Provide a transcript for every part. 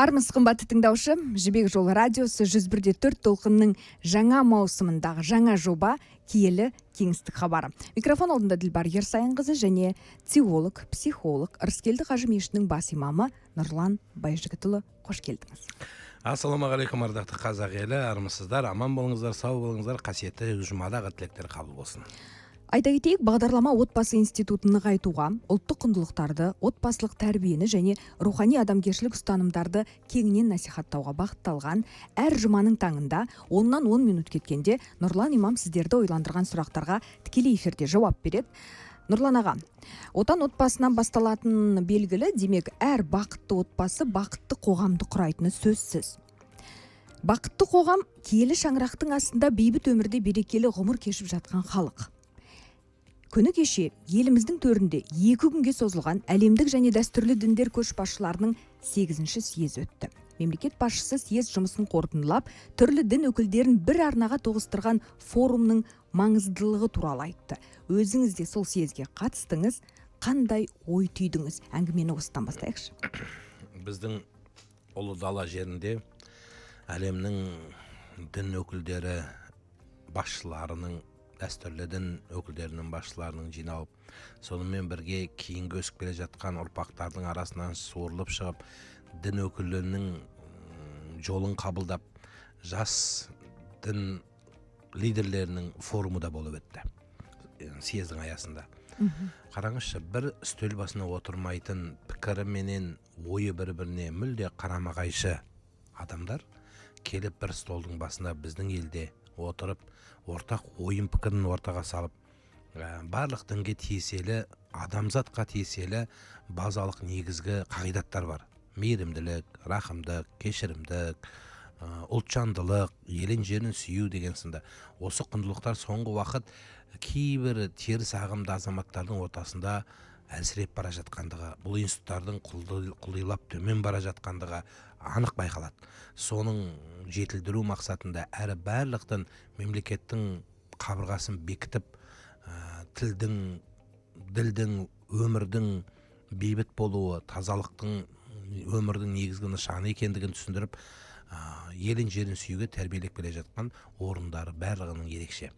Армысыз қымбатты тыңдаушы, Жібек жолы радиосы 101.4 толқынның жаңа маусымындағы жаңа жоба киелі кеңістік хабары. Микрофон алдында Дилбар Ерсайынқызы және теолог, психолог, Ырыскелді Қажы мешітінің бас имамы Нұрлан Байжігітұлы, қош келдіңіз. Ассалаумағалейкум ардақты қазақ елі, армысыздар, аман болыңыздар, сау болыңыздар, қасиетті жұмадағы тілектер қабыл болсын. Айта кетейік, бағдарлама отбасы институтын нығайтуға, ұлттық құндылықтарды, отбасылық тәрбиені және рухани адамгершілік ұстанымдарды кеңінен насихаттауға бағытталған. Әр жұманың таңында 10-10 минут кеткенде Нұрлан имам сіздерді ойландырған сұрақтарға тікелей эфирде жауап береді. Нұрлан аға, отан отбасынан басталатын белгілі, демек әр бақытты отбасы бақытты қоғамды құрайтыны сөзсіз. Бақытты қоғам киелі шаңырақтың астында бейбіт өмірде берекелі ғұмыр кешіп жатқан халық. Күні кеше еліміздің төрінде 2 күнге созылған әлемдік және дәстүрлі діндер көшбасшыларының 8-ші съезі өтті. Мемлекет басшысы съез жұмысын қорытындылап, түрлі дін өкілдерін бір арнаға тоғыстырған форумның маңыздылығы туралы айтты. Өзіңіз де сол съезге қатыстыңыз, қандай ой түйдіңіз? Әңгімені осыдан бастайықшы. Біздің ұлы дала жерінде әлемнің дін өкілдері басшыларының, дәстүрлі дін өкілдерінің басшыларының жиналып, сонымен бірге кейінгі өсіп келе жатқан ұрпақтардың арасынан суырылып шығып, дін өкілдерінің жолын қабылдап, жас дін лидерлерінің форумы да болып өтті съездің аясында. Қараңызшы, бір үстел басына отырмайтын, пікірі менен ойы бір-біріне мүлде қарама-қайшы адамдар келіп бір столдың басында біздің елде отырып, ортақ ойын пікірін ортаға салып, барлық дінге тиеселі, адамзатқа тиеселі базалық негізгі қағидаттар бар. Мейірімділік, рахымдық, кешірімдік, ұлтжандылық, елін жерін сүю деген сынды. Осы құндылықтар соңғы уақыт кейбір теріс ағымды азаматтардың ортасында әлсіреп бара жатқандығы, бұл институттардың құлдилап төмен бара жатқандығы анық байқалады. Соның жетілдіру мақсатында әрі барлықтың мемлекеттің қабырғасын бекітіп, тілдің, ділдің, өмірдің бейбіт болуы, тазалықтың өмірдің негізгі нышаны екендігін түсіндіріп, елін жерін сүюге тәрбиелеп келе жатқан орындары барлығының ерекше.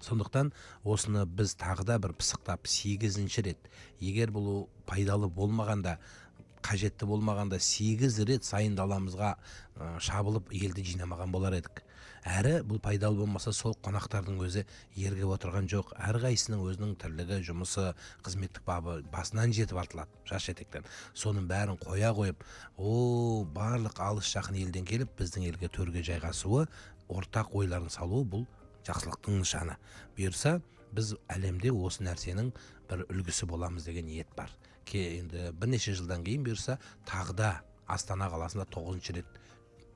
Сондықтан осыны біз тағыда бір пысықтап 8-ші рет, егер бұл пайдалы болмағанда, қажетті болмағанда 8 рет сайын даламызға шабылып елді жинамаған болар едік. Әрі бұл пайдалы болмаса сол қонақтардың өзі ергіп отырған жоқ. Әрқайсының өзінің тірлігі, жұмысы, қызметтік бабы басынан жетіп артылады, жас жетектен. Соның бәрін қоя қойып, барлық алыс жақын елден келіп біздің елге төрге жайғасуы, ортақ ойларын салуы бұл жақсылықтың нышаны. Бұйырса, біз әлемде осы нәрсенің бір үлгісі боламыз деген ниет бар. Енді бірнеше жылдан кейін бұйырса, тағда Астана қаласында 9-ші рет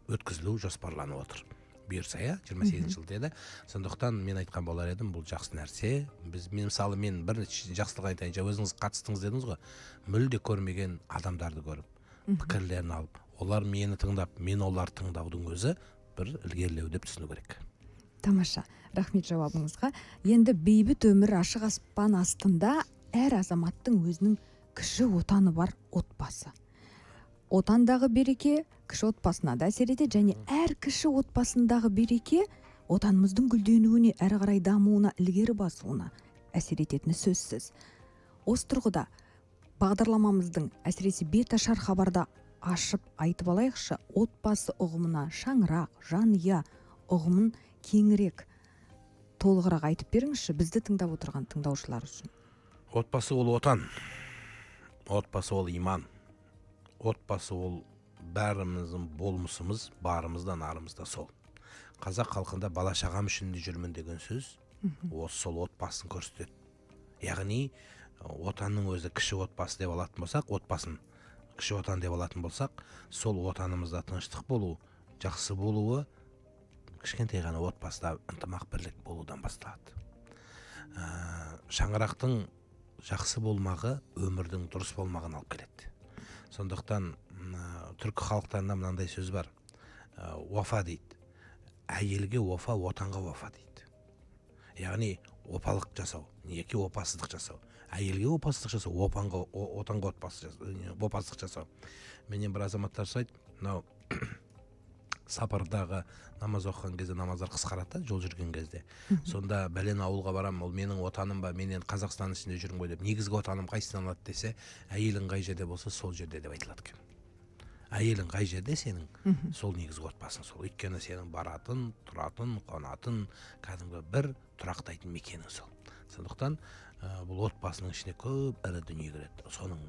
өткізілу жоспарланып отыр. Бұйырса, 28 жыл деді. Сондықтан мен айтқан болар едім, бұл жақсы нәрсе. Мен бір жақсылық айтайынша, өзіңіз қатыстыңыз дедіңіз ғой, мүлде көрмеген адамдарды көріп, пікірлерін алып, олар мені тыңдап, мен олар тыңдаудың өзі бір ілгерілеу деп түсіну керек. Тамаша, рахмет жауабыңызға. Енді бейбіт өмір ашық аспан астында әр азаматтың өзінің кіші отаны бар, отбасы. Отандағы береке кіші отбасына да әсер етеді, және әр кіші отбасындағы береке отанымыздың гүлденуіне, әрі қарай дамуына, ілгері басуына әсер ететіні сөзсіз. Осы тұрғыда бағдарламамыздың әсіресе беташар хабарда ашып айтып алайықшы, отбасы ұғымына шаңырақ, жанұя ұғымын кеңірек, толығырақ айтып беріңізші, бізді тыңдап отырған тыңдаушылар үшін. Отбасы ол отан, отбасы ол иман, отбасы ол бәріміздің болмысымыз, барымыздан арымызда сол. Қазақ халқында бала шағам үшін жүрмін деген сөз, осы сол отбасын көрсетеді. Яғни, отанның өзі кіші отбасы деп алатын болсақ, отбасын кіші отан деп алатын болсақ, сол отанымызда тыныштық болу, жақсы болуы, кішкентай ғана отбасыда ынтымақ бірлік болудан басталады. Шаңырақтың жақсы болмағы өмірдің дұрыс болмағын алып келеді. Сондықтан түркі халықтарында мынандай сөз бар. Уафа дейді. Әйелге уафа, отанға уафа дейді. Яғни опалық жасау, неке опасыздық жасау. әйелге опасыздық жасау, отанға опасыздық жасау. Менен бір азаматтар сұрайды, мынау сапардағы намаз оқыған кезде намаздар қысқарады жол жүрген кезде. Сонда бәлен ауылға барам, ол менің отаным ба, мен енді Қазақстан ішінде жүрмін ғой деп, негізгі отаным қайсынан алады десе, әйелің қай жерде болса сол жерде деп айтылады екен. Әйелің қай жерде сенің, сол негізгі отбасың сол. Өйткені сенің баратын, тұратын, қонатын, кәдімгі бір тұрақтайтын мекенің сол. Сондықтан бұл отбасының ішіне көп ірі дүние кіреді. Соның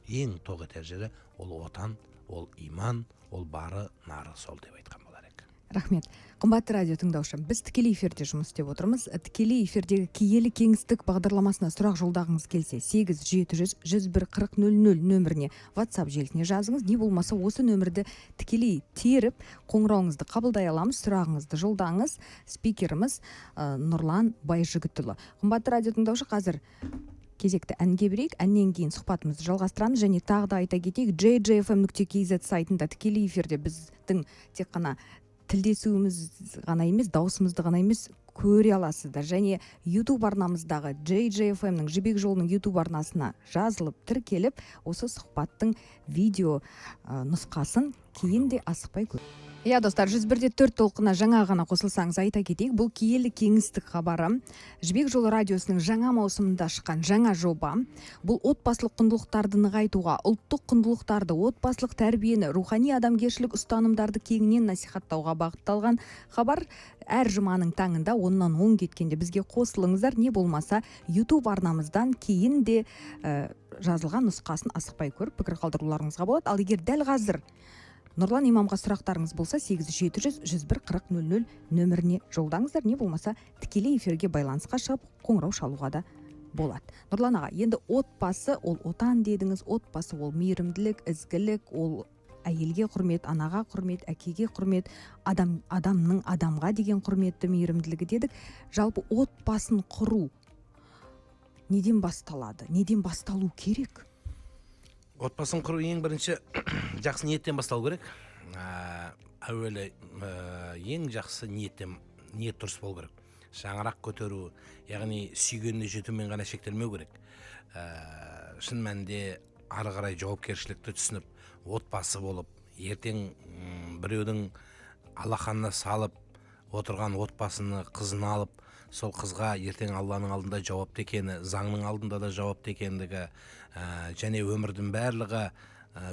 ең тоқ етер жері ол отан, ол иман, ол бары нары сол деп айтқан болар ек. Рахмет. Қымбатты радио тыңдаушы, біз тікелей эфирде жұмыс істеп отырмыз. Тікелей эфирдегі киелі кеңістік бағдарламасына сұрақ жолдағыңыз келсе, 8-700-101-40-00 нөміріне WhatsApp желісіне жазыңыз. Не болмаса осы нөмірді тікелей теріп, қоңырауыңызды қабылдай аламыз, сұрағыңызды жолдаңыз. Спикеріміз Нұрлан Байжігітұлы. Қымбатты радио тыңдаушы, қазір кезекті әнге берейік, әннен кейін сұхбатымызды жалғастырамыз, және тағы да айта кетейік, jjfm.kz сайтында тікелей эфирде біздің тек қана тілдесуіміз ғана емес, даусымызды ғана емес, көре аласыздар. Және YouTube арнамыздағы JJFM-нің Жібек жолының YouTube арнасына жазылып, тіркеліп, осы сұхбаттың видео нұсқасын кейін де асықпай көріңіз. Иә, достар, 101.4 толқына жаңа ғана қосылсаңыз айта кетейік, бұл киелі кеңістік хабары Жібек жолы радиосының жаңа маусымында шыққан жаңа жоба. Бұл отбасылық құндылықтарды нығайтуға, ұлттық құндылықтарды, отбасылық тәрбиені, рухани адамгершілік ұстанымдарды кеңінен насихаттауға бағытталған хабар. Әр жұманың таңында 10-10 кеткенде бізге қосылыңыздар, не болмаса YouTube арнамыздан кейін де жазылған нұсқасын асықпай көріп пікір қалдыруларыңызға болады. Ал егер дәл қазір Нұрлан имамға сұрақтарыңыз болса, 8-700-101-40-00 нөміріне жолдаңыздар, не болмаса тікелей эфирге байланысқа шығып қоңырау шалуға да болады. Нұрлан аға, енді отбасы, ол отан дедіңіз, отбасы ол мейірімділік, ізгілік, ол әйелге құрмет, анаға құрмет, әкеге құрмет, адамның адамға деген құрметті мейірімділігі дедік. Жалпы отбасын құру неден басталады, неден басталу керек? Отбасын құру ең бірінші жақсы ниеттен басталу керек. Әуелі ең жақсы ниет дұрыс болу керек. Шаңырақ көтеру, яғни сүйгеніне жетумен ғана шектелмеу керек. Шын мәнінде ары қарай жауапкершілікті түсініп, отбасы болып, ертең біреудің алақанына салып отырған отбасыны қызын алып, сол қызға ертең Алланың алдында жауапты екені, заңның алдында да жауапты екендігі, және өмірдің барлығы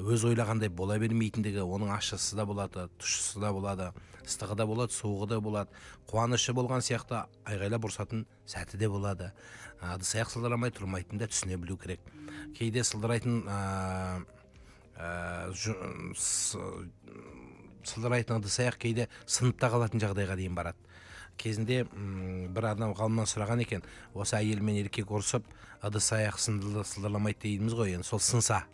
өз ойлағандай бола бермейтіндігі, оның ащысы да болады, тұщысы да болады, ыстығы да болады, суығы да болады, қуанышы болған сияқты айғайлап ұрсатын сәті де болады. Ыдыс-аяқ сылдырамай тұрмайтын да түсіне білу керек. Кейде сылдырайтын ыдыс-аяқ кейде сыныпта қалатын жағдайға дейін барады. Кезінде бір адам ғалымнан сұраған екен, осы әйел мен еркек ұрсып, ыдыс-аяқ сылдырламайды дейміз ғой, енді сол сынса,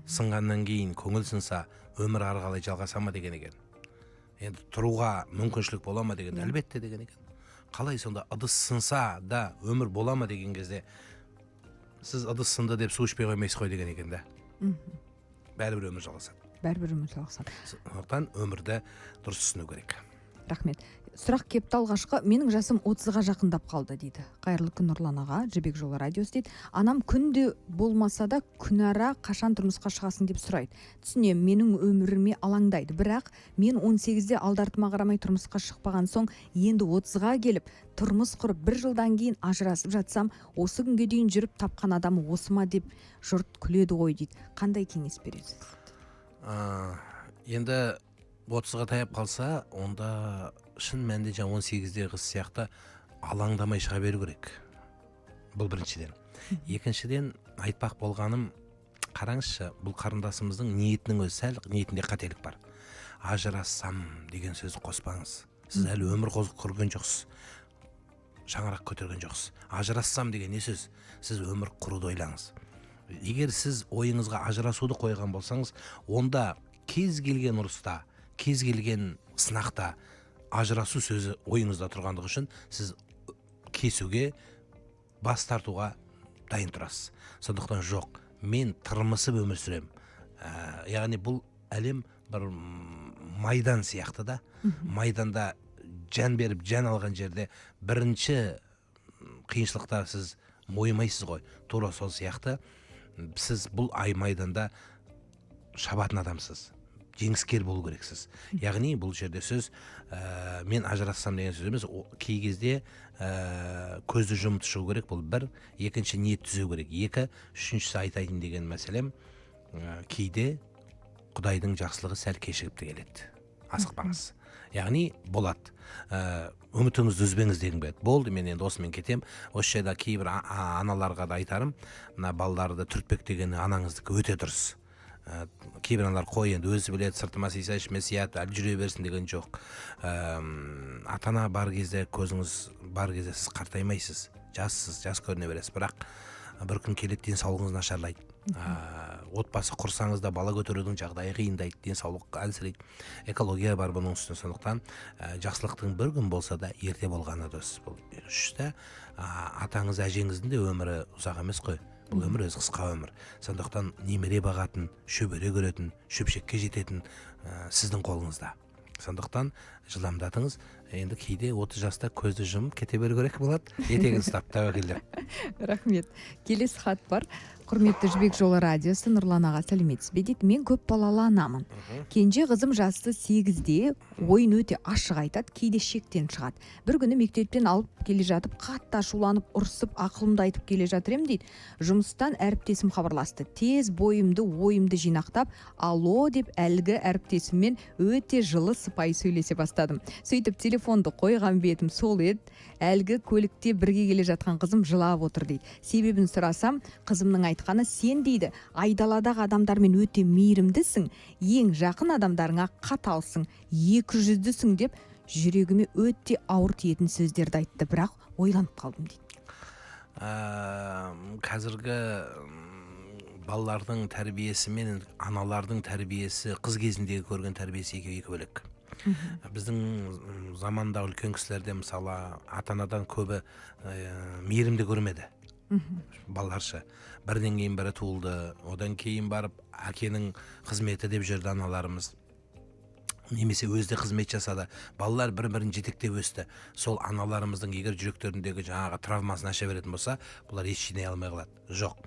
сынғаннан кейін көңіл сынса, өмір ары қалай жалғаса ма деген екен. Енді тұруға мүмкіншілік бола ма деген, әлбетте деген екен. Қалай сонда ыдыс сынса да өмір бола ма деген кезде, сіз ыдыс сынды деп су ішпей қоймайсыз ғой деген екен да. Бәрібір өмір жалғасады. Бәрібір өмір жалғасады. Сондықтан өмірді дұрыс түсіну керек. Рахмет. Сұрақ кепті алғашқы, менің жасым 30-ға жақындап қалды дейді. Қайырлы күн Нұрлан аға, Жібек жолы радиосы дейді. Анам күнде болмаса да күнара қашан тұрмысқа шығасың деп сұрайды. Түсінемін, менің өміріме алаңдайды. Бірақ мен 18-де алдартыма қарамай тұрмысқа шықпаған соң, енді 30-ға келіп, тұрмыс құрып 1 жылдан кейін ажырасып жатсам, осы күнге дейін жүріп тапқан адамы осы ма деп жұрт күледі ғой дейді. Қандай кеңес бересіз? Енді 30-ға таяп қалса, онда шын мәнде 18-де қыз сияқты алаңдамай шыға беру керек. Бұл біріншіден. Екіншіден айтпақ болғаным, қараңызшы, бұл қарындасымыздың ниетінің өзі сәл ниетінде қателік бар. Ажырассам деген сөз қоспаңыз. Сіз әлі өмір құрген жоқсыз. Шаңырақ көтерген жоқсыз. Ажырассам деген не сөз? Сіз өмір құруды ойлаңыз. Егер сіз ойыңызға ажырасуды қойған болсаңыз, онда кез келген ұрыста, кез келген сынақта ажырасу сөзі ойыңызда тұрғандығы үшін сіз кесуге, бас тартуға дайын тұрасыз. Сондықтан жоқ, мен тырмысып өмір сүрем. Яғни бұл әлем бір майдан сияқты да. Майданда жан беріп, жан алған жерде бірінші қиыншылықта сіз мойымайсыз ғой. Тура сол сияқты сіз бұл ай майданда шабатын адамсыз, жеңіскер болу керексіз. Яғни бұл жерде сөз мен ажырассам деген сөз емес, кей кезде көзді жұмып шығу керек, бұл бір. Екінші, ниет түзеу керек. Екі, үшіншісі айтайын деген мәселем, кейде Құдайдың жақсылығы сәл кешігіп те келеді. Асықпаңыз. Яғни болады. Үмітіңізді үзбеңіз дегім келеді. Болды, мен енді осымен кетем. Осы жерде кейбір аналарға да айтарым, мына балаларды түртпек деген анаңыздікі өте дұрыс. Кейбір аналар қой енді өзі біледі, сыртыма сыйсайшы, мен сияды, әлі жүре берсін деген жоқ. Ата-ана бар кезде, көзіңіз бар кезде сіз қартаймайсыз, жассыз, жас көріне бересіз, бірақ бір күн келеді, денсаулығыңыз нашарлайды. Отбасы құрсаңыз да бала көтерудің жағдайы қиындайды, денсаулық әлсірейді. Экология бар бұның үстіне, сондықтан жақсылықтың бір күн болса да ерте болғаны дұрыс. Бұл үште атаңыз, әжеңіздің де өмірі ұзақ емес қой. Бұл өмір өз қысқа өмір. Сондықтан немере бағатын, шөбере көретін, шөпшекке жететін сіздің қолыңызда. Сондықтан жылдамдатыңыз. Енді кейде 30 жаста көзді жұмып кете беру керек болады. Етегін ұстап, тәуекелдеп. Рахмет. Келесі хат бар. Құрметті Жібек Жолы радиосы, Нұрлан аға, сәлеметсіз бе дейді. Мен көп балалы анамын. Кенже қызым жасы 8-де, ойын өте ашық айтады, кейде шектен шығады. Бір күні мектептен алып келе жатып, қатты ашуланып, ұрсып, ақылымды айтып келе жатыр ем дейді. Жұмыстан әріптесім хабарласты. Тез бойымды, ойымды жинақтап, алло деп әлгі әріптесіммен өте жылы сыпайы сөйлесе бастадым. Сөйтіп телефонды қойған бетім сол еді. Әлгі көлікте бірге келе жатқан қызым жылап отыр дейді. Себебін сұрасам, қызымның айтқаны, сен дейді, айдаладағы адамдармен өте мейірімдісің, ең жақын адамдарыңа қаталсың, 200-дүсің деп жүрегіме өте ауыр тиетін сөздерді айтты, бірақ ойланып қалдым дейді. Қазіргі балалардың тәрбиесі мен аналардың тәрбиесі, қыз кезіндегі көрген тәрбиесі екі бөлек. Біздің заманда үлкен кісілерде мысалы ата-анадан көбі мейірімді көрмеді. Балаларша бірден кейін бірі туылды, одан кейін барып әкенің қызметі деп жүрді аналарымыз, немесе өзде қызмет жасады. Балалар бір-бірін жетектеп өсті. Сол аналарымыздың егер жүректеріндегі жаңағы травмасын аша беретін болса, бұлар еш жинай алмай қалады. Жоқ.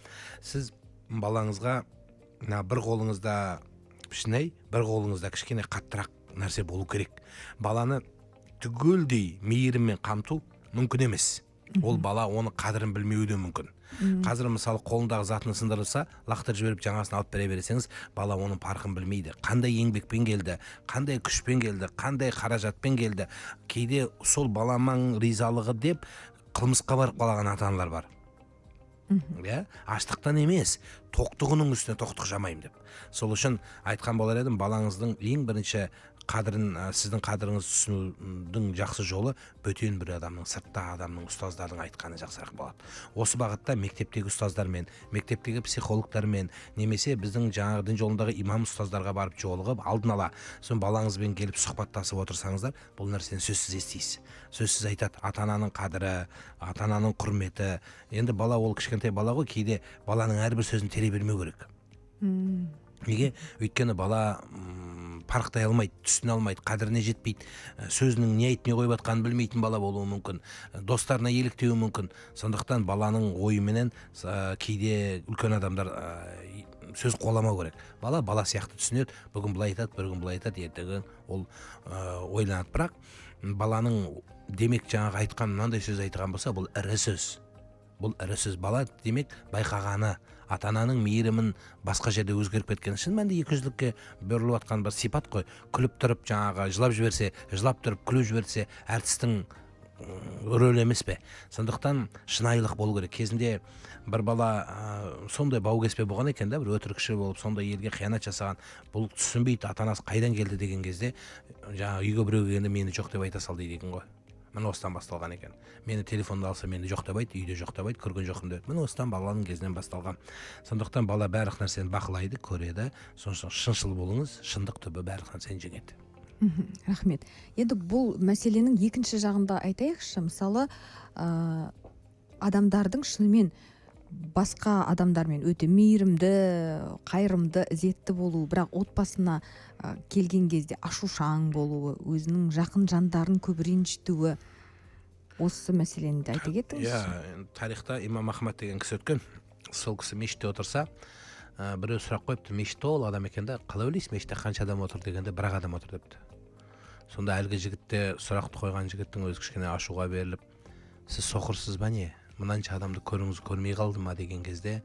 Сіз балаңызға бір қолыңызда шынай, бір қолыңызда кішкене қаттырақ нәрсе болу керек. Баланы түгелдей мейіріммен қамту мүмкін емес. Ол бала оны қадірін білмеуі де мүмкін. Қазір мысалы қолындағы затыны сындырылса, лақтырып жіберіп жаңасын алып бере берсеңіз, бала оның парқын білмейді. Қандай еңбекпен келді, қандай күшпен келді, қандай қаражатпен келді. Кейде сол баламаң ризалығы деп қылмысқа барып қалған ата-аналар бар. Аштықтан емес, тоқтығының үстіне тоқтық жамайым деп. Сол үшін айтқан болар едім, балаңыздың ең бірінші қадірін, сіздің қадіріңіз түсінудің жақсы жолы бөтен бір адамның, сыртта адамның, ұстаздардың айтқаны жақсырақ болады. Осы бағытта мектептегі ұстаздармен, мектептегі психологтармен, немесе біздің жаңағы дін жолындағы имам ұстаздарға барып жолығып, алдын ала сон балаңызбен келіп сұхбаттасып отырсаңыздар, бұл нәрсені сөзсіз естисіз. Сөзсіз айтады, ата-ананың қадірі, ата-ананың құрметі. Енді бала ол кішкентай бала ғой, кейде баланың әрбір сөзін тере бермеу керек. Неге? Өйткені бала парықтай алмайды, түсіне алмайды, қадіріне жетпейді, сөзінің не айтып не қойып жатқанын білмейтін бала болуы мүмкін, достарына еліктеуі мүмкін. Сондықтан баланың ойыменен кейде үлкен адамдар сөз қоламау керек. Бала сияқты түсінеді, бүгін былай айтады, бір күн былай айтады, ертеңгі ол ойланады. Бірақ баланың демек жаңағы айтқан мынандай сөз айтқан болса, бұл ірі сөз. Бұл ірі сөз. Бала демек байқағаны, ата-ананың мейірімін басқа жерде өзгеріп кеткен. Шын мәнінде 200-лікке бөріліп жатқан бір сипат қой. Күліп тұрып жаңағы жылап жіберсе, жылап тұрып күліп жіберсе, әртістің рөлі емес пе? Сондықтан шынайылық болу керек. Кезінде бір бала сондай баугеспе болған екен, бір өтірікші болып, сондай елге қиянат жасаған. Бұл түсінбейді, ата-анасы қайдан келді деген кезде, жаңағы үйге біреу келгенде мені жоқ деп айта сал дейді екен ғой. Міне осыдан басталған екен. Мені телефонда алса, мені жоқ деп айт, үйде жоқ деп айт, көрген жоқпын деп. Міне осыдан баланың кезінен басталған. Сондықтан бала барлық нәрсені бақылайды, көреді. Сондықтан шыншыл болыңыз, шындық түбі барлық нәрсені жеңеді. Рахмет. Енді бұл мәселенің екінші жағында айтайықшы, мысалы, адамдардың шынымен басқа адамдармен өте мейірімді, қайырымды, ізетті болуы, бірақ отбасына келген кезде ашушаң болуы, өзінің жақын жандарын көп ренжітуі, осы мәселені де айта кетіңіз. Иә, тарихта имам Ахмад деген кісі өткен. Сол кісі мешітте отырса, біреу сұрақ қойыпты, мешітте ол адам екен де, қалай ойлайсыз, мешітте қанша адам отыр дегенде, бір адам отыр депті. Сонда әлгі жігітте, сұрақты қойған жігіттің өзі кішкене ашуға беріліп, сіз соқырсыз ба не? Мынанша адамды көріңіз көрмей қалды ма деген кезде,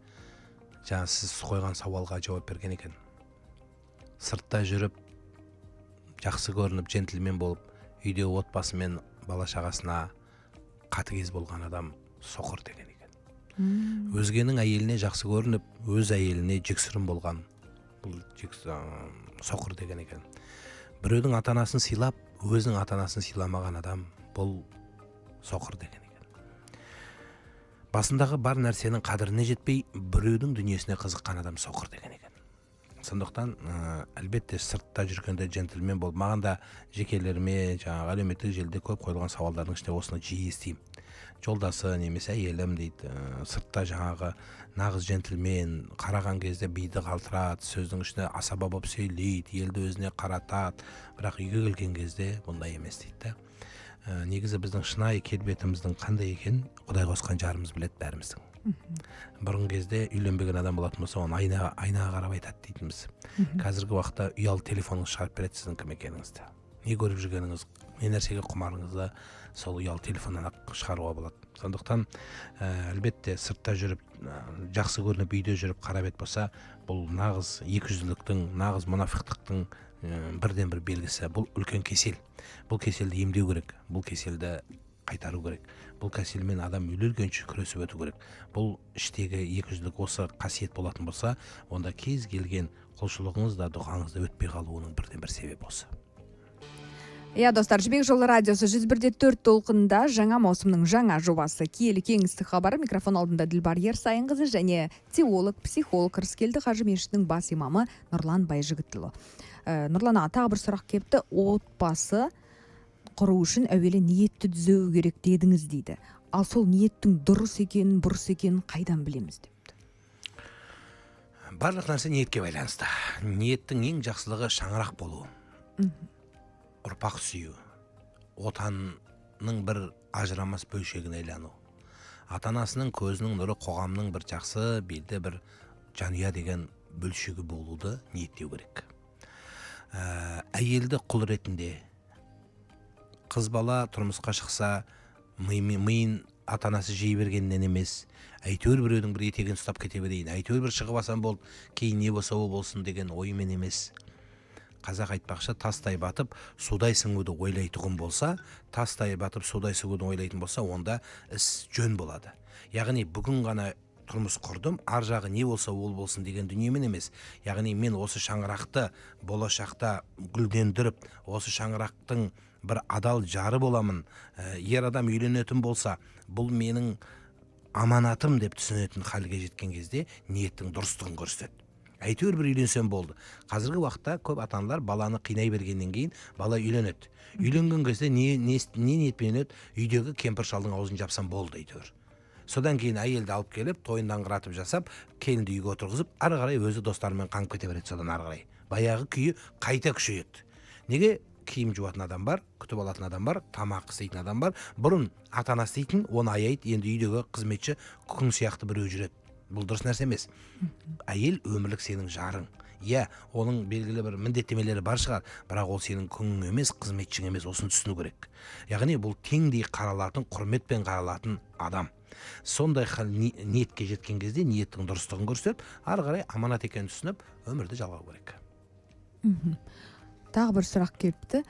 жаңа сіз қойған сауалға жауап берген екен. Сыртта жүріп, жақсы көрініп, джентльмен болып, үйде отбасымен бала шағасына қатыгез болған адам соқыр деген екен. Өзгенің әйеліне жақсы көрініп, өз әйеліне жексұрын болған бұл соқыр деген екен. Біреудің ата-анасын сыйлап, өзінің ата-анасын сыйламаған адам бұл соқыр деген екен. Басындағы бар нәрсенің қадіріне жетпей, біреудің дүниесіне қызыққан адам соқыр деген екен. Сондықтан әлбетте сыртта жүргенде джентльмен болып, маған да жекелеріме жаңағы әлеуметтік желіде көп қойылған сауалдардың ішінде осыны жиі естимін. Жолдасы немесе әйелім дейді, сыртта жаңағы нағыз джентльмен, қараған кезде биді қалтырады, сөздің ішіне асаба болып сөйлейді, елді өзіне қаратады, бірақ үйге келген кезде бұндай емес дейді. Негізі біздің шынайы келбетіміздің қандай екен, Құдай қосқан жарымыз біледі бәріміздің. Бұрын кезде үйленбеген адам болатын болса, оны айнаға қарап айтады дейтінбіз. Қазіргі уақытта ұялы телефоныңыз шығарып береді сіздің кім екеніңізді. Не көріп жүргеніңіз, не нәрсеге құмарыңызды сол ұялы телефоннан шығаруға болады. Сондықтан әлбетте сыртта жүріп, жақсы көрініп, үйде жүріп қара бет болса, бұл нағыз екіжүзділіктің, нағыз мұнафиқтықтың бірден бір белгісі. Бұл үлкен кесел. Бұл кеселді емдеу керек. Бұл кеселді қайтару керек. Бұл кеселмен адам өлгенше күресіп өту керек. Бұл іштегі екіжүзділік осы қасиет болатын болса, онда кез келген құлшылығыңыз да дұғаңыз да өтпей қалуының бірден бір себебі осы. Иә, достар, Жібек жолы радиосы 101.4 толқында жаңа маусымның жаңа жобасы киелі кеңістік хабары. Микрофон алдында Дилбар Ерсайынқызы және теолог, психолог, Рыскелді Қажы мешітінің бас имамы Нұрлан Байжігітұлы. Нұрлан аға, тағы бір сұрақ келіпті. Отбасы құру үшін әуелі ниетті түзеу керек дедіңіз дейді. Ал сол ниеттің дұрыс екенін, бұрыс екенін қайдан білеміз депті? Барлық нәрсе ниетке байланысты. Ниеттің ең жақсылығы шаңырақ болуы. Ұрпақ сүю, отанның бір ажырамас бөлшегіне айлану. Ата-анасының көзінің нұры қоғамның бір жақсы, белді бір жанұя деген бөлшегі болуды ниеттеу керек. Әйелді құл ретінде, қыз бала тұрмысқа шықса, миын ата-анасы жей бергеннен емес, әйтеуір біреудің бір етегін ұстап кете берейін, әйтеуір бір шығып алсам болды, кейін не болса ол болсын деген оймен емес. Қазақ айтпақшы, тастай батып, судай сіңуді ойлайтұғын болса, тастай батып, судай сіңуді ойлайтын болса, онда іс жөн болады. Яғни бүгін ғана тұрмыс құрдым, ар жағы не болса ол болсын деген дүниемен емес. Яғни мен осы шаңырақты болашақта гүлдендіріп, осы шаңырақтың бір адал жары боламын. Ер адам үйленетін болса, бұл менің аманатым деп түсінетін халге жеткен кезде ниеттің дұрыстығын көрсетеді. Әйтеуір бір үйленсем болды. Қазіргі уақытта көп ата-аналар баланы қинай бергеннен кейін бала үйленеді. Үйленген кезде не ниетпен үйленеді? Үйдегі кемпір шалдың аузын жапсам болды әйтеуір. Содан кейін әйелді алып келіп, тойын даңғыратып жасап, келінді үйге отырғызып, ары қарай өзі достарымен қаңып кете береді содан ары қарай. Баяғы күйі қайта күшейеді. Неге? Киім жуатын адам бар, күтіп алатын адам бар, тамақ істейтін адам бар. Бұрын ата-анасы істейтін, оны аяйды, енді үйдегі қызметші күң сияқты біреу жүреді. Бұл дұрыс нәрсе емес. Әйел өмірлік сенің жарың. Иә, оның белгілі бір міндеттемелері бар шығар, бірақ ол сенің күнің емес, қызметшің емес, осыны түсіну керек. Яғни бұл теңдей қаралатын, құрметпен қаралатын адам. Сондай ниетке жеткен кезде ниеттің дұрыстығын көрсетіп, ары қарай аманат екенін түсініп, өмірді жалғау керек. Тағы бір сұрақ келіпті.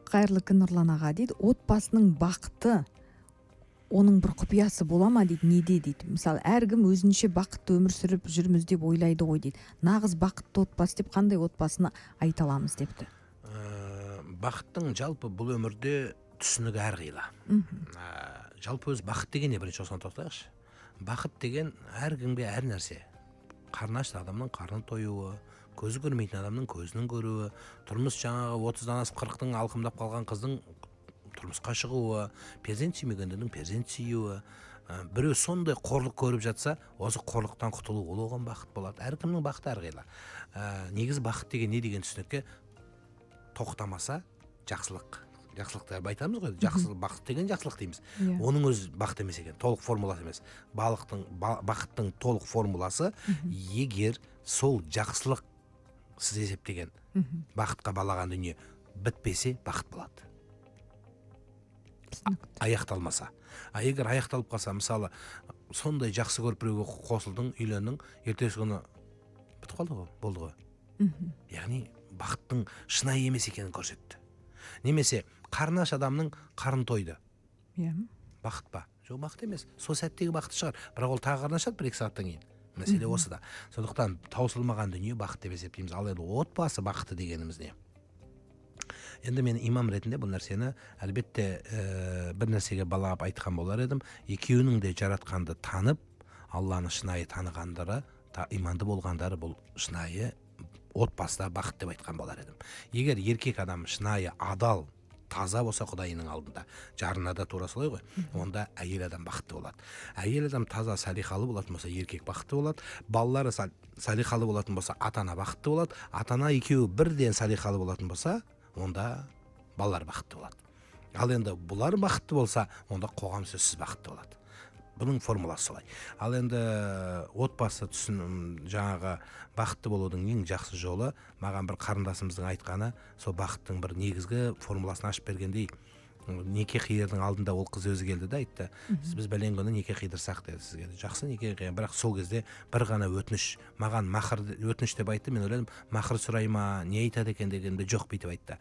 Қайырлы күн Нұрлан аға дейді, отбасының бақыты оның бір құпиясы бола ма дейді, неде дейді. Мысалы, әркім өзінше бақытты өмір сүріп жүрміз деп ойлайды ғой дейді. Нағыз бақытты отбасы деп қандай отбасыны айта аламыз депті. Бақыттың жалпы бұл өмірде түсінігі әрқилы. Жалпы өз бақыт деген не, бірінші осыған тоқтайықшы. Бақыт деген әркімге әр нәрсе. Қарны ашты адамның қарны тойуы, көзі көрмейтін адамның көзінің көруі, тұрмыс жаңағы 30-дан асып 40-тың алқымдап қалған қыздың тұрмысқа шығуы, перзент сүймегендердің перзент сүюі. Біреу сондай қорлық көріп жатса, осы қорлықтан құтылу, ол оған бақыт болады. Әркімнің бақыты әрқилы. Негізі бақыт деген не деген түсінікке тоқтамаса жақсылық, жақсылықтарды айтамыз ғой, жақсылық бақыт деген жақсылық дейміз. Иә. Оның өз бақыт емес екен, толық формуласы емес. Бақыттың толық формуласы егер сол жақсылық сіз есептеген бақытқа балаған дүние бітпесе бақыт болады. Аяқталмаса. Егер аяқталып қалса, мысалы, сондай жақсы көріп біреуге қосылдың, үйлендің, ертесі күні бітіп қалды ғой, болды ғой. Яғни бақыттың шынайы емес екенін көрсетті. Немесе қарны аш адамның қарны тойды. Иә. Бақыт па? Жоқ, бақыт емес. Сол сәттегі бақыт шығар. Бірақ ол тағы қарны ашады 1-2 сағаттан кейін. Мәселе осыда. Сондықтан таусылмаған дүние бақыт деп есептейміз. Ал енді отбасы бақыты дегеніміз не? Енді мен имам ретінде бұл нәрсені әлбетте бір нәрсеге балап айтқан болар едім. Екеуінің де жаратқанды танып, Алланы шынайы танығандары, иманды болғандары бұл шынайы отбасыда бақыт деп айтқан болар едім. Егер еркек адам шынайы, адал, таза болса Құдайының алдында, жарына да тура солай ғой, онда әйел адам бақытты болады. Әйел адам таза, салиқалы болатын болса, еркек бақытты болады. Балалары салиқалы болатын болса, ата-ана бақытты болады. Ата-ана екеуі бірден салиқалы болатын болса, онда балалар бақытты болады. Ал енді бұлар бақытты болса, онда қоғам сөзсіз бақытты болады. Бұның формуласы солай. Ал енді отбасы жаңағы бақытты болудың ең жақсы жолы, маған бір қарындасымыздың айтқаны, сол бақыттың бір негізгі формуласын ашып бергендей, неке қиырдың алдында ол қыз өзі келді да айтты, біз бәлен күні неке қидырсақ деді сізге. Жақсы неке қиыр, бірақ сол кезде бір ғана өтініш, маған махыр өтініш деп айтты. Мен ойладым, махыр сұрай ма, не айтады екен дегенде жоқ бүйтіп айтты.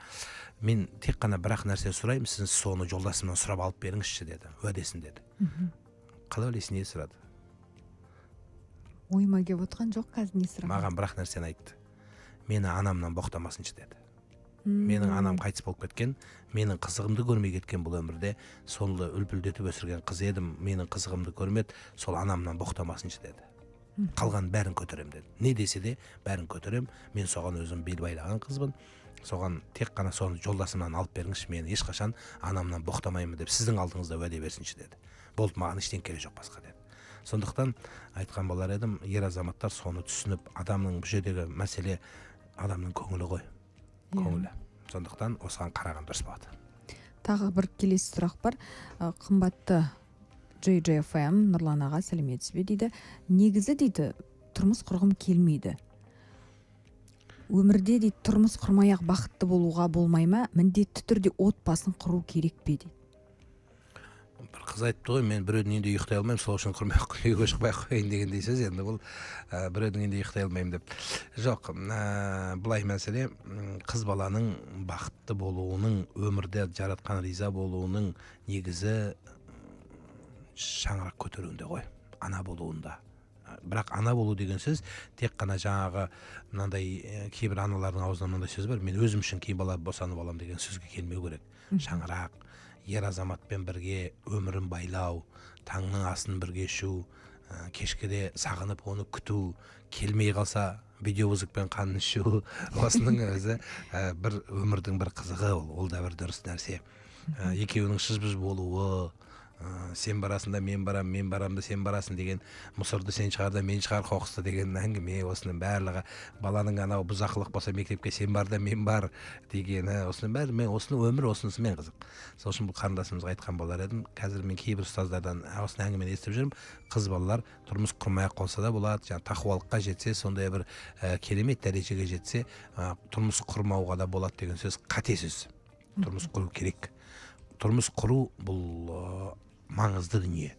Мен тек қана бір-ақ нәрсе сұраймын, сіз соны жолдасымнан сұрап алып беріңізші деді, уәдесін деді. Қалай ойлайсың, не сұрады? Ойыма келіп отқан жоқ, қазір не сұрады? Маған бір-ақ нәрсені айтты. Мені анамнан боқтамасыншы деді. Менің анам қайтыс болып кеткен, менің қызығымды көрмей кеткен бұл өмірде, сонды үлпілдетіп өсірген қыз едім, менің қызығымды көрмеді, сол анамнан боқтамасыншы деді. Қалған бәрін көтерем деді. Не десе де бәрін көтерем, мен соған өзім бел байлаған қызбын. Соған тек қана соны жолдасымнан алып беріңізші, мені ешқашан анамнан боқтамаймын деп сіздің алдыңызда уәде берсінші деді. Болды, маған ештен керек жоқ басқа деді. Сондықтан айтқан болар едім, ер азаматтар соны түсініп, адамның бұл жердегі мәселе адамның көңілі ғой. Көңілі. Сондықтан осыған қараған дұрыс болады. Тағы бір келесі сұрақ бар. Қымбатты JJFM Нұрлан аға, сәлеметсіз бе дейді. Негізі дейді, тұрмыс құрғым келмейді. Өмірде дейді, тұрмыс құрмай-ақ бақытты болуға болмай ма? Міндетті түрде отбасын құру керек пе дейді. Бір қыз айтты ғой, мен біреудің үйінде ұйықтай алмаймын, сол үшін үйге шықпай қояйын дегендей сөз. Енді бұл біреудің үйінде ұйықтай алмаймын деп. Жоқ, былай мәселе, қыз баланың бақытты болуының, өмірде жаратқан риза болуының негізі шаңырақ көтеруінде ғой, ана болуында. Бірақ ана болу деген сөз тек қана жаңағы мынандай кейбір аналардың аузынан мынандай сөз бар, мен өзім үшін кейін бала босанып алам деген сөзге келмеу керек. Шаңырақ, ер азаматпен бірге өмірін байлау, таңның асын бірге ішу, кешкіде сағынып оны күту, келмей қалса видеовызықпен қанын ішу, осының өзі бір өмірдің бір қызығы, ол да бір дұрыс нәрсе. Екеуінің шыж-быж болуы, сен барасында мен барам, мен барамда сен барасың деген, мұсырды сен шығарда мен шығар қоқысты деген әңгіме, осының барлығы, баланың анау бұзақылық болса мектепке сен барда мен бар дегені, осының бәрі, мен осының өмір осынысымен қызық. Сол үшін бұл қарындасымызға айтқан болар едім. Қазір мен кейбір ұстаздардан осының әңгімені естіп жүрмін. Қыз балалар тұрмыс құрмай-ақ қойса да болады, жаңа тақуалыққа жетсе, сондай бір керемет дәрежеге жетсе, тұрмыс құрмауға да болады деген сөз қате сөз. Тұрмыс құру керек. Тұрмыс құру бұл маңызды дүние.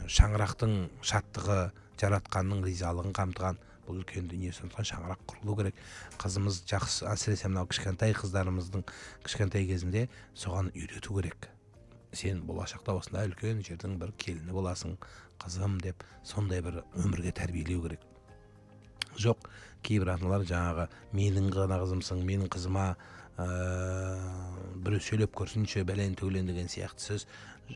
Шаңырақтың шаттығы, жаратқанның ризалығын қамтыған бұл үлкен дүние. Сондықтан шаңырақ құрылу керек. Қызымыз жақсы, әсіресе мынау кішкентай қыздарымыздың кішкентай кезінде соған үйрету керек. Сен болашақта осындай үлкен жердің бір келіні боласың, қызым деп, сондай бір өмірге тәрбиелеу керек. Жоқ, кейбір аналар жаңағы менің ғана қызымсың, менің қызыма біреу сөйлеп көрсінші, бәлен төгілен деген сияқты сөз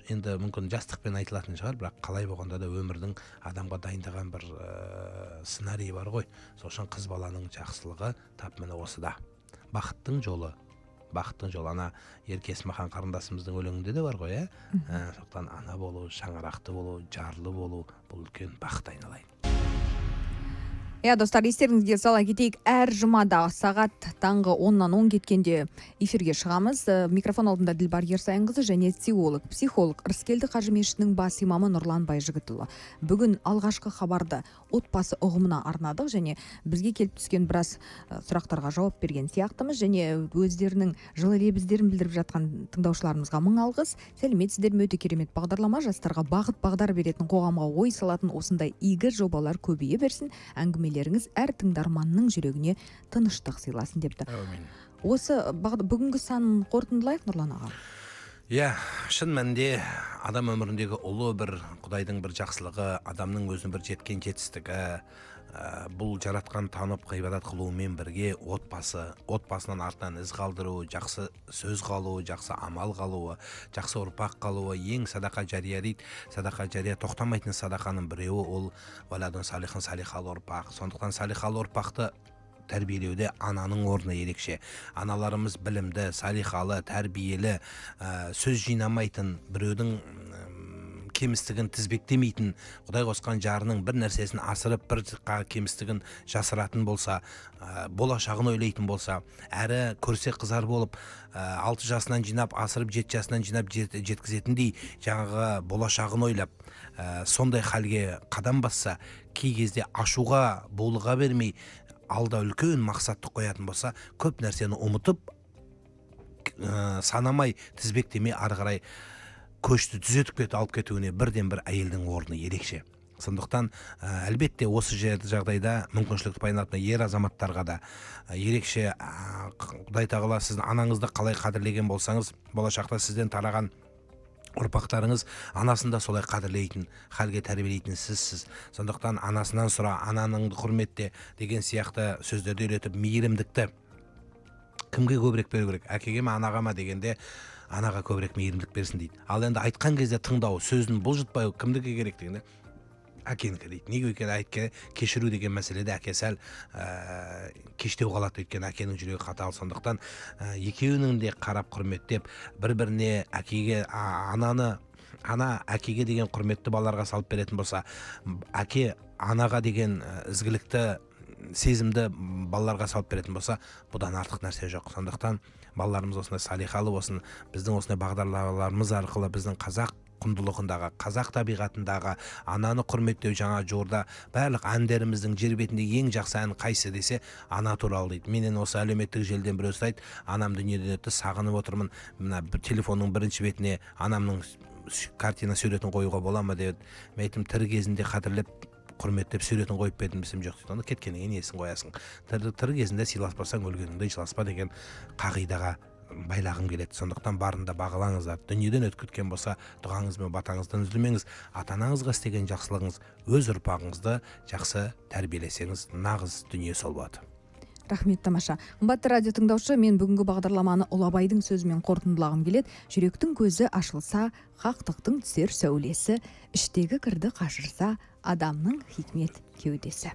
енді мүмкін жастықпен айтылатын шығар, бірақ қалай болғанда да өмірдің адамға дайындаған бір сценарий бар ғой. Сол үшін қыз баланың жақсылығы тап міне осыда. Бақыттың жолы, ана Ерке Есмахан қарындасымыздың өлеңінде де бар ғой, сондықтан ана болу, шаңырақты болу, жарлы болу, бұл үлкен бақыт айналайын. достар, естеріңізге сала кетейік, әр жұмада сағат таңғы 10-нан 10 кеткенде эфирге шығамыз. Микрофон алдында Дилбар Ерсайынқызы және психолог Ырыскелді Қажы мешітінің бас имамы Нұрлан Байжігітұлы. Бүгін алғашқы хабарды отбасы ұғымына арнадық және бізге келіп түскен біраз сұрақтарға жауап берген сияқтымыз, және өздерінің жылы лебіздерін білдіріп жатқан тыңдаушыларымызға мың алғыс. Сәлеметсіздер ме? Өте керемет бағдарлама, жастарға бағыт-бағдар беретін, қоғамға ой салатын осындай игі жобалар көбейе берсін. Әңгімелеріңіз әр тыңдарманның жүрегіне тыныштық сыйласын депті. Осы бүгінгі санын қорытындылайық, Нұрлан аға. Шын мәнінде адам өміріндегі ұлы бір Құдайдың бір жақсылығы, адамның өзінің бір жеткен жетістігі, бұл жаратқан танып ғибадат қылуымен бірге отбасынан артынан із қалдыру, жақсы сөз қалуы, жақсы амал қалуы, жақсы ұрпақ қалуы ең садақа жария дейді. Садақа жария тоқтамайтын садақаның біреуі ол валадун салихын, салихалы ұрпақ. Сондықтан салихалы ұрпақты тәрбиелеуде ананың орны ерекше. Аналарымыз білімді, салихалы, тәрбиелі, сөз жинамайтын, біреудің кемістігін тізбектемейтін, Құдай қосқан жарының бір нәрсесін асырып, бір кемістігін жасыратын болса, болашағын ойлайтын болса, әрі көрсе қызар болып, 6 жасынан жинап, асырып 7 жасынан жинап жеткізетіндей жаңағы болашағын ойлап, сондай халге қадам басса, кей кезде ашуға, булыға бермей, алда үлкен мақсатты қоятын болса, көп нәрсені ұмытып, санамай, тізбектемей ары қарай көшті түзетіп алып кетуіне бірден бір әйелдің орны ерекше. Сондықтан әлбетте осы жағдайда мүмкіншілікті пайдаланатын ер азаматтарға да ерекше, Құдай тағала сіздің анаңызды қалай қадірлеген болсаңыз, болашақта сізден тараған ұрпақтарыңыз анасында солай қадірлейтін, халге тәрбиелейтін сізсіз. Сондықтан анасынан сұра, анаңды құрметте деген сияқты сөздерді үйретіп, мейірімдікті кімге көбірек беру керек? Әкеге ме, анаға ма дегенде, анаға көбірек мейірімдік берсін дейді. Ал енді айтқан кезде тыңдау, сөзін бұлжытпай, кімдікі керек дегенде, әкенікі дейді. Неге өйткені айтке кешіру деген мәселеде әке сәл кештеу қалады, өйткені әкенің жүрегі қатал. Сондықтан екеуінің де қарап құрметтеп, бір-біріне әкеге, ана әкеге деген құрметті балаларға салып беретін болса, әке анаға деген ізгілікті сезімді балаларға салып беретін болса, бұдан артық нәрсе жоқ. Сондықтан балаларымыз осындай салихалы болсын, біздің осындай бағдарламаларымыз арқылы біздің қазақ құндылығындағы, қазақ табиғатындағы ананы құрметтеу, жаңа жуырда барлық әндеріміздің жер бетінде ең жақсы ән қайсы десе, ана туралы дейді. Менен осы әлеуметтік желіден біреу сұрайды, анам дүниеден өтті, сағынып отырмын, мына телефонның бірінші бетіне анамның картина суретін қоюға бола ма деп. Мен айттым, тірі кезінде қадірлеп құрметтеп суретін қойып бердім десем, жоқ дейді. Оны кеткеннен несін қоясың? Тірі кезінде сыйласпасаң, өлгеніңде жыласпа деген қағидаға байлағым келеді. Сондықтан барында бағалаңыздар. Дүниеден өтіп кеткен болса, дұғаңыз бен батаңыздан үзілмеңіз. Ата-анаңызға істеген жақсылығыңыз, өз ұрпағыңызды жақсы тәрбиелесеңіз, нағыз дүние сол болады. Рахмет, тамаша. Қымбатты радио тыңдаушы, мен бүгінгі бағдарламаны Ұлабайдың сөзімен қорытындылағым келеді. Жүректің көзі ашылса, хақтықтың түсер сәулесі, іштегі кірді қашырса, адамның хикмет кеудесі.